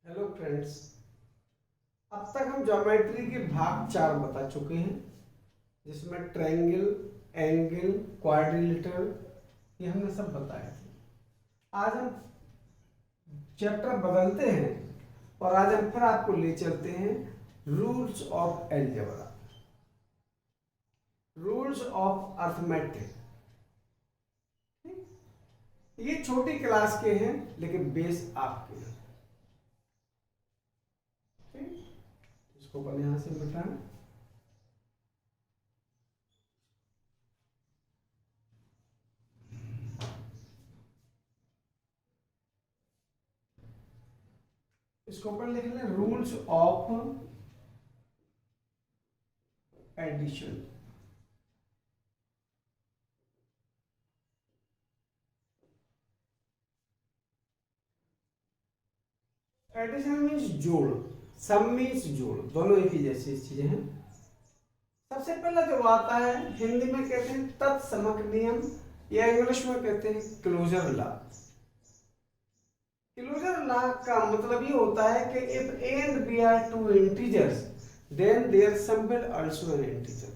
Hello friends, अब तक हम ज्योमेट्री के भाग 4 बता चुके हैं, जिसमें ट्रायंगल, एंगल, क्वाड्रिलेटरल ये हमने सब बताए थे। आज हम चैप्टर बदलते हैं और आज हम फिर आपको ले चलते हैं rules of algebra, rules of arithmetic. ये छोटी क्लास के हैं लेकिन बेस आपके हैं। इसको पहले यहां से मिटाएं। इसको ऊपर लिख लें rules of addition. Addition means जोड़, सम मीन्स जोड़, दोनों एक ही जैसी चीजें हैं। सबसे पहला जो आता है हिंदी में कहते हैं तत्समक नियम या इंग्लिश में कहते हैं क्लोजर लॉ। क्लोजर लॉ का मतलब ये होता है कि if a and b are two integers then their sum will also an integer।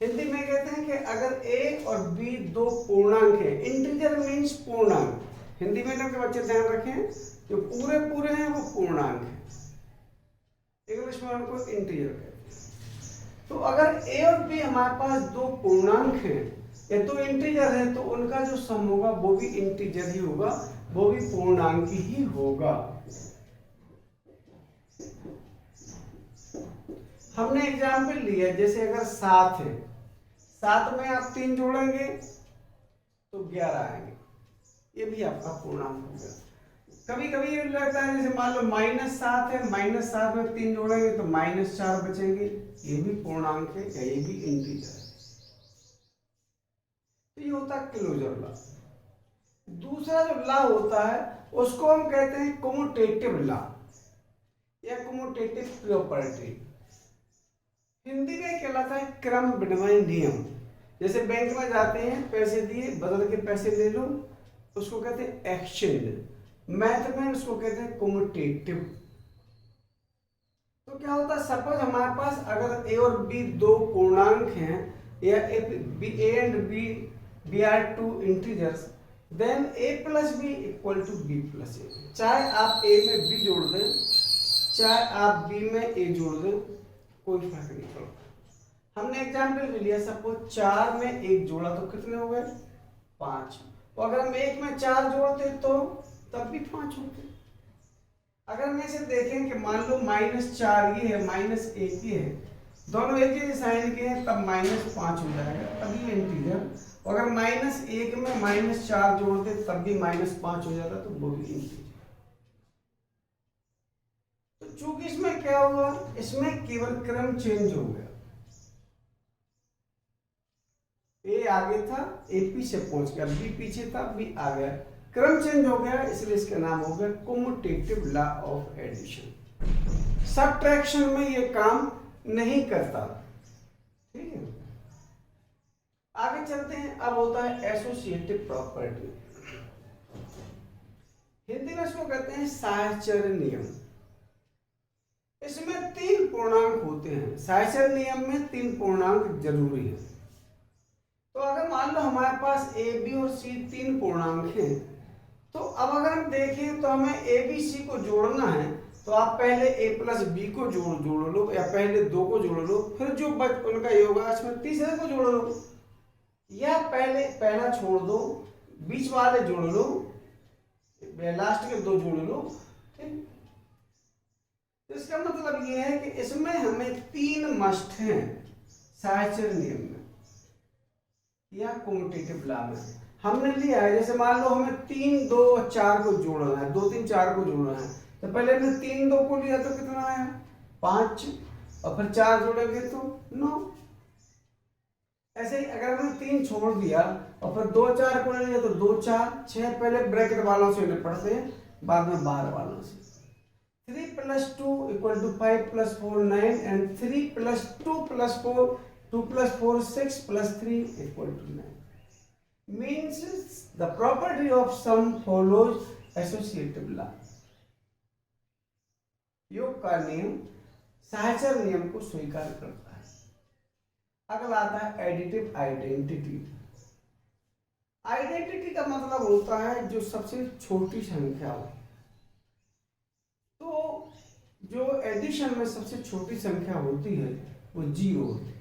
Hindi में कहते हैं कि अगर a और b दो पूर्णांक हैं, इंटीजर मीन्स पूर्णांक, हिंदी मीडियम के बच्चे ध्यान रखें, जो पूरे पूरे हैं वो पूर्णांक है, इंग्लिश में उनको इंटीजर कहते हैं। तो अगर a और b हमारे पास दो पूर्णांक हैं या दो इंटीजर है तो उनका जो सम होगा वो भी इंटीजर ही होगा, वो भी पूर्णांक ही होगा। हमने एग्जाम्पल लिया, जैसे अगर 7 है, 7 में आप 3 जोड़ेंगे तो 11 आएंगे, ये भी आपका पूर्णांक होगा। कभी कभी ये लगता है जैसे मान लो -7 है, -7 में 3 जोड़ेंगे तो -4 बचेंगे, ये भी पूर्णांक है या ये भी इंटीजर है। तो ये होता है क्लोजर लॉ। दूसरा जो लॉ होता है उसको हम कहते हैं कम्यूटेटिव लॉ या कम्यूटेटिव प्रॉपर्टी। हिंदी में कहलाता है क्रम विनिमय नियम। जैसे बैंक में जाते हैं, पैसे दिए बदल के पैसे ले लो, उसको कहते हैं एक्सचेंज। मैथ में उसको कहते हैं कम्यूटेटिव। तो क्या होता है, सपोज हमारे पास अगर a और b दो पूर्णांक हैं या a and b are two integers then a plus b equal to b plus a। चाहे आप a में b जोड़ दें, चाहे आप b में a जोड़ दें, कोई फर्क नहीं पड़ता। हमने एग्जाम्पल भी लिया, सपोज 4 में 1 जोड़ा तो कितने हो गए 5। तो अगर हम 1 में 4 जोड़ते तो तब भी 5 होते। अगर हम इसे देखें कि मान लो -4 ये है, -1 ये है, दोनों एक ही साइन के हैं, तब -5 हो जाएगा, तभी इंटीजर। अगर -1 में -4 जोड़ दे तब भी -5 हो जाता, तो वो भी इंटीजर। तो चूंकि इसमें क्या हुआ, इसमें केवल क्रम चेंज हो गया, ए आगे था, ए पीछे पहुंच गया, बी पीछे था, बी आ गया, क्रम चेंज हो गया, इसलिए इसका नाम हो गया commutative law of addition. Subtraction में ये काम नहीं करता। ठीक है, आगे चलते हैं। अब होता है एसोसिएटिव प्रॉपर्टी, हिंदी में इसको कहते हैं साहचर्य नियम। इसमें 3 पूर्णांक होते हैं, साहचर्य नियम में 3 पूर्णांक जरूरी है। तो अगर मान लो हमारे पास a, b और c 3 पूर्णांक हैं, तो अब अगर हम देखें तो हमें a, b, c को जोड़ना है, तो आप पहले a प्लस b को जोड़ लो, या पहले 2 को जोड़ लो, फिर जो उनका ये होगा इसमें तीसरे को जोड़ लो, या पहला छोड़ दो, बीच वाले जोड़ लो, लास्ट के 2 जोड़ लो। ठीक, तो इसका मतलब ये है कि इसमें हमें 3 मस्ट हैं साहचर्य नियम में या कम्यूटेटिव लॉ में। हमने लिया है, जैसे मान लो हमें 3, 2 और 4 को जोड़ना है, 2, 3, 4 को जोड़ना है, तो पहले हमने 3, 2 को लिया तो कितना आया 5, और फिर 4 जोड़ेंगे तो 9। ऐसे ही अगर हमने 3 छोड़ दिया और फिर 2, 4 को ले लिया तो 2, 4, 6, पहले ब्रैकेट वालों से निपटते हैं, बाद में बाहर वालों से। 3 + 2 = 5 + 4 9, and 3 + 2 + 4 2 + 4 6 + 3 = 9। Means the property of sum follows associative law। योग का नियम साहचर्य नियम को स्वीकार करता है। अगला आता है एडिटिव आइडेंटिटी। आइडेंटिटी का मतलब होता है जो सबसे छोटी संख्या हो। तो जो एडिशन में सबसे छोटी संख्या होती है वो 0 होती है,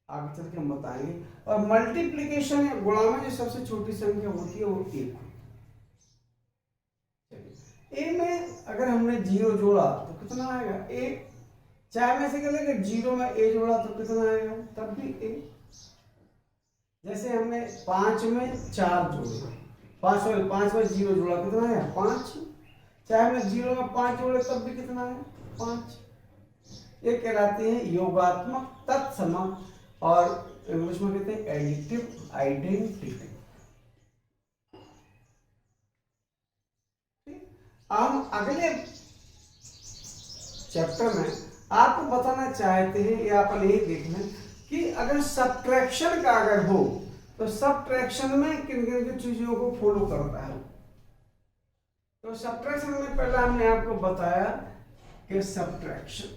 आगे चल के हम बताएंगे। और मल्टीप्लिकेशन या गुणा में जो सबसे छोटी संख्या होती है वो 1 होती है। ए में अगर हमने 0 जोड़ा तो कितना आएगा? 1। चाहे में से कर लेंगे 0 में ए जोड़ा तो कितना आएगा? तब भी 1। जैसे हमने 5 में 4 जोड़े, 5 में 0 जोड़ा कितना आया? 5। चाहे हमने 0 में 5 जोड़े तब भी कितना आया? 5। ये कहलाते हैं योगात्मक तत्सम, और इंग्लिश में कहते हैं एडिटिव आइडेंटिटी। हम अगले चैप्टर में आपको बताना चाहते हैं या अपन यही देख लें कि अगर सब्ट्रैक्शन का अगर हो तो सब्ट्रैक्शन में किन किन चीजों को फॉलो करता है। तो सब्ट्रैक्शन में पहला हमने आपको बताया कि सब्ट्रैक्शन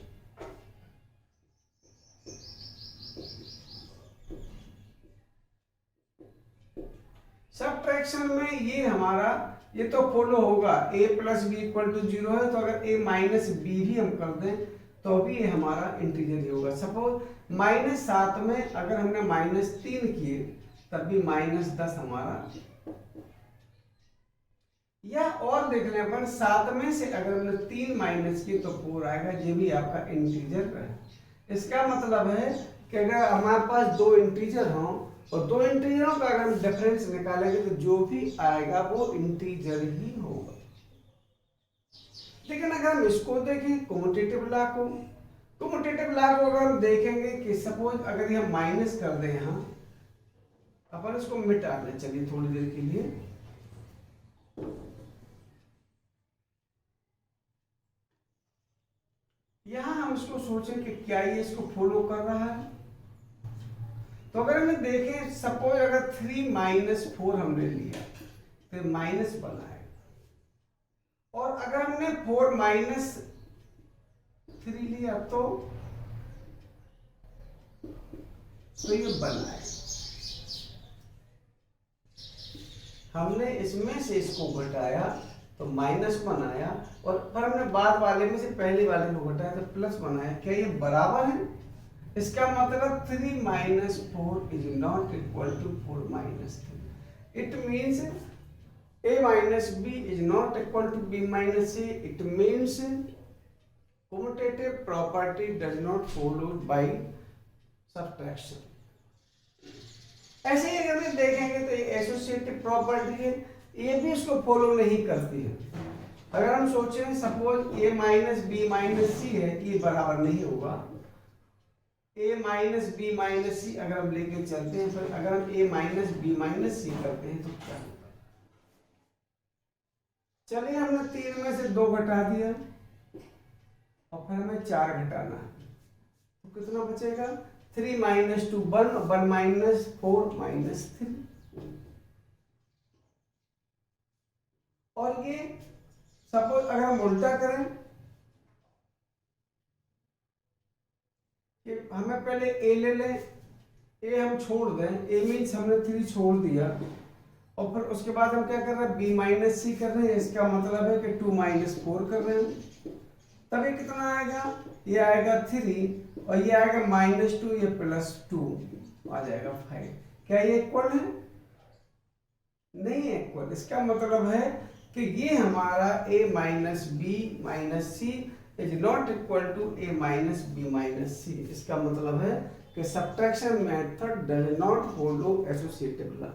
में ये हमारा ये तो फॉलो होगा, a plus B equal to 0 है, तो अगर a माइनस बी भी हम कर दें तो भी ये हमारा इंटीजर ही होगा। सपोज -7 में अगर हमने -3 किए तब भी -10 हमारा, या और देख लें अपन 7 में से अगर हमने 3 माइनस किए तो 4 आएगा, ये भी आपका इंटीजर है। इसका मतलब है कि अगर हमारे पास 2 इंटीजर हों और 2 इंटीजरों का अगर हम डिफरेंस निकालेंगे तो जो भी आएगा वो इंटीजर ही होगा। लेकिन अगर हम इसको देखें कम्यूटेटिव लॉ को, अगर हम देखेंगे कि सपोज अगर हम माइनस कर दें, यहाँ अपन इसको मिटा दें, चलिए थोड़ी देर के लिए। यहां हम इसको सोचें कि क्या ये इसको फॉलो कर रहा है। तो अगर हमें देखें सपोज अगर 3 माइनस 4 हमने लिया तो माइनस बनाए, और अगर हमने 4 माइनस 3 लिया तो ये बनाए। हमने इसमें से इसको घटाया तो माइनस बनाया, और पर हमने बाद वाले में से पहले वाले को घटाया तो प्लस बनाया। क्या ये बराबर है? इसका मतलब 3 minus 4 is not equal to 4 minus 3। It means a minus b is not equal to b minus a. It means commutative property does not follow by subtraction. ऐसे ही अगर हम देखेंगे तो एसोसिएटिव प्रॉपर्टी है, ये भी इसको फॉलो नहीं करती है। अगर हम सोचें suppose a minus B minus C है, ये बराबर नहीं होगा। a minus B minus C अगर हम लेके चलते हैं, फिर अगर हम a minus B minus C करते हैं तो क्या होगा? चलिए हमने 3 में से 2 घटा दिया और फिर हमें 4 घटाना है, तो कितना बचेगा? 3 माइनस 2 1, 1 माइनस 4 माइनस 3। और ये सपोज अगर हम उल्टा करें कि हमें पहले a ले लें, a हम छोड़ दें, a मीन्स हमने 3 छोड़ दिया, और फिर उसके बाद हम क्या कर रहे हैं? b माइनस सी कर रहे हैं। इसका मतलब है कि 2 माइनस 4 कर रहे हैं, तब ये कितना आएगा? ये आएगा 3 और ये आएगा -2, ये +2 आ जाएगा 5। क्या ये इक्वल है? नहीं है इक्वल। इसका मतलब है कि ये हमारा a minus B minus C is not equal to a minus B minus C. इसका मतलब है कि subtraction method does not follow associative law.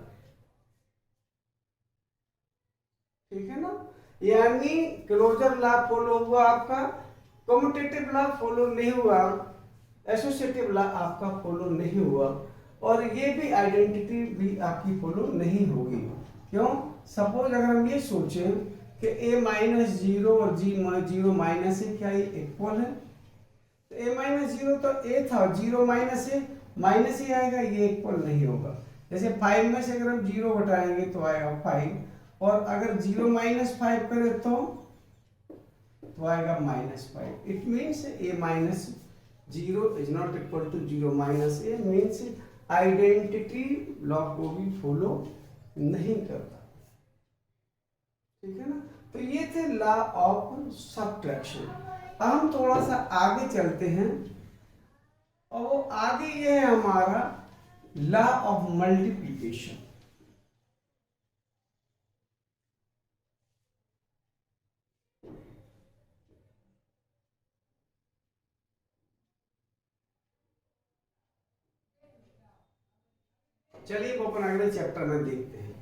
ठीक है ना? यानी क्लोजर लॉ फॉलो हुआ आपका, कम्यूटेटिव लॉ फॉलो नहीं हुआ, एसोसिएटिव लॉ आपका फॉलो नहीं हुआ, और ये भी आइडेंटिटी भी आपकी फॉलो नहीं होगी। क्यों? सपोज अगर हम ये सोचें कि a माइनस 0 और जीरो माइनस ए, क्या ये इक्वल है? तो a माइनस 0 तो a था, 0 माइनस ए माइनस ही आएगा, ये इक्वल नहीं होगा। जैसे 5 में से अगर हम 0 घटाएंगे तो आएगा 5, और अगर 0 माइनस 5 करें तो तो आएगा -5। It means a minus 0 is not equal to 0 minus A, means identity law को भी फॉलो नहीं करता। ठीक है ना। तो ये थे लॉ ऑफ सब्ट्रैक्शन। अब हम थोड़ा सा आगे चलते हैं और वो आगे ये है हमारा लॉ ऑफ मल्टीप्लिकेशन। चलिए वो अपन अगले चैप्टर में देखते हैं।